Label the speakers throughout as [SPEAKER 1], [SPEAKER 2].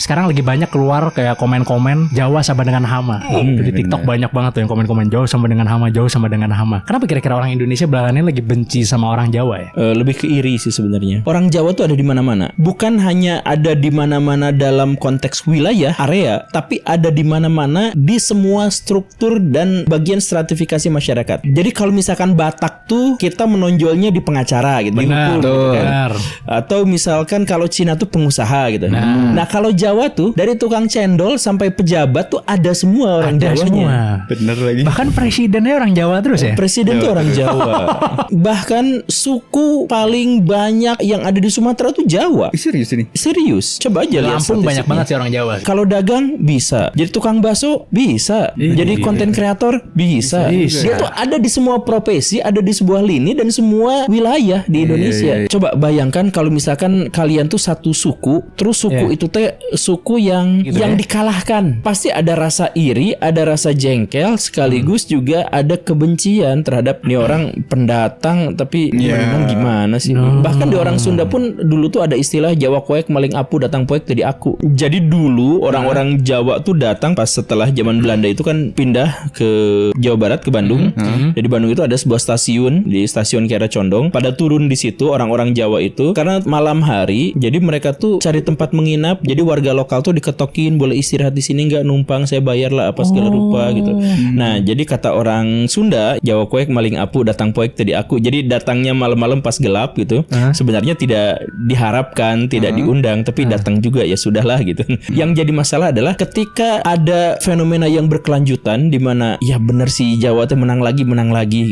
[SPEAKER 1] sekarang lagi banyak keluar kayak komen-komen Jawa sama dengan hama. Di TikTok banyak banget tuh yang komen-komen Jawa sama dengan hama, Jawa sama dengan hama. Kenapa kira-kira orang Indonesia belakangan ini lagi benci sama orang Jawa ya?
[SPEAKER 2] Lebih ke iri sih sebenarnya. Orang Jawa tuh ada di mana-mana. Bukan hanya ada di mana-mana dalam konteks wilayah, area, tapi ada di mana-mana di semua struktur dan bagian stratifikasi masyarakat. Jadi kalau misalkan Batak tuh kita menonjolnya di pengacara gitu, di hukum, gitu kan. Atau misalkan kalau Cina tuh pengusaha gitu. Nah, kalau Jawa tuh dari tukang cendol sampai pejabat tuh ada semua orang
[SPEAKER 1] Ada
[SPEAKER 2] Jawanya.
[SPEAKER 1] semua.
[SPEAKER 3] Bener lagi.
[SPEAKER 1] Bahkan presidennya orang Jawa terus ya?
[SPEAKER 2] Presiden tuh orang Jawa. Bahkan suku paling banyak yang ada di Sumatera tuh Jawa.
[SPEAKER 3] Serius ini?
[SPEAKER 2] Serius. Coba aja lihat
[SPEAKER 1] Lampung banyak
[SPEAKER 2] statistiknya.
[SPEAKER 1] banget sih orang Jawa.
[SPEAKER 2] Kalau dagang bisa, jadi tukang bakso bisa, jadi konten kreator bisa. Dia tuh ada di semua profesi, ada di sebuah lini dan semua wilayah di Indonesia. Coba bayangkan kalau misalkan kalian tuh satu suku, terus suku itu teh suku yang
[SPEAKER 1] Gitu
[SPEAKER 2] yang dikalahkan. Pasti ada rasa iri, ada rasa jengkel, sekaligus juga ada kebencian terhadap nih orang pendatang tapi memang gimana sih? Bahkan di orang Sunda pun dulu tuh ada istilah Jawa koek maling apu datang poek tadi aku. Jadi dulu orang-orang Jawa tuh datang pas setelah zaman Belanda itu kan pindah ke Jawa Barat ke Bandung. Jadi Bandung itu ada sebuah stasiun di stasiun Kiara Condong. Pada turun di situ orang-orang Jawa itu karena malam hari, jadi mereka tuh cari tempat menginap. Jadi warga lokal tuh diketokin boleh istirahat di sini nggak, numpang saya bayar lah apa segala rupa gitu. Nah jadi kata orang Sunda Jawa koek maling apu datang poek tadi aku. Jadi datangnya malam-malam pas gelap gitu. Sebenarnya tidak diharapkan, tidak diundang, tapi datang juga ya sudahlah gitu. Yang jadi masalah adalah ketika ada fenomena yang berkelanjutan di mana ya bener sih Jawa tuh menang lagi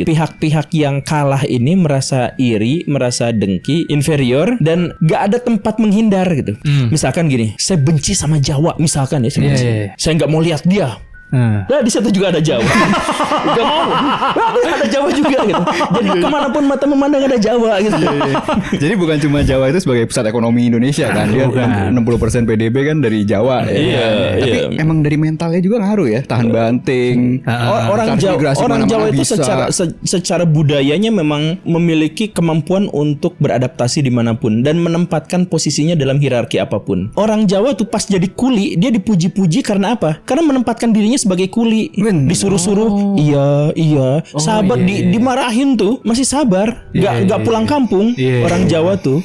[SPEAKER 2] gitu. Pihak-pihak yang kalah ini merasa iri, merasa dengki, inferior dan gak ada tempat menghindar gitu. Misalkan gini, saya benci sama Jawa misalkan ya, saya benci. Saya nggak mau lihat dia. Nah di situ juga ada Jawa. Gak mau. Ada Jawa juga gitu. Jadi kemanapun mata memandang ada Jawa gitu.
[SPEAKER 3] Jadi bukan cuma Jawa itu sebagai pusat ekonomi Indonesia kan. Dia 60% PDB kan dari Jawa. Tapi emang dari mentalnya juga ngaruh ya. Tahan banting.
[SPEAKER 2] Orang Jawa itu secara budayanya memang memiliki kemampuan untuk beradaptasi dimanapun dan menempatkan posisinya dalam hierarki apapun. Orang Jawa tuh pas jadi kuli dia dipuji-puji karena apa? Karena menempatkan dirinya sebagai kuli. Disuruh-suruh iya sabar. Dimarahin tuh masih sabar. Gak pulang kampung. Orang Jawa tuh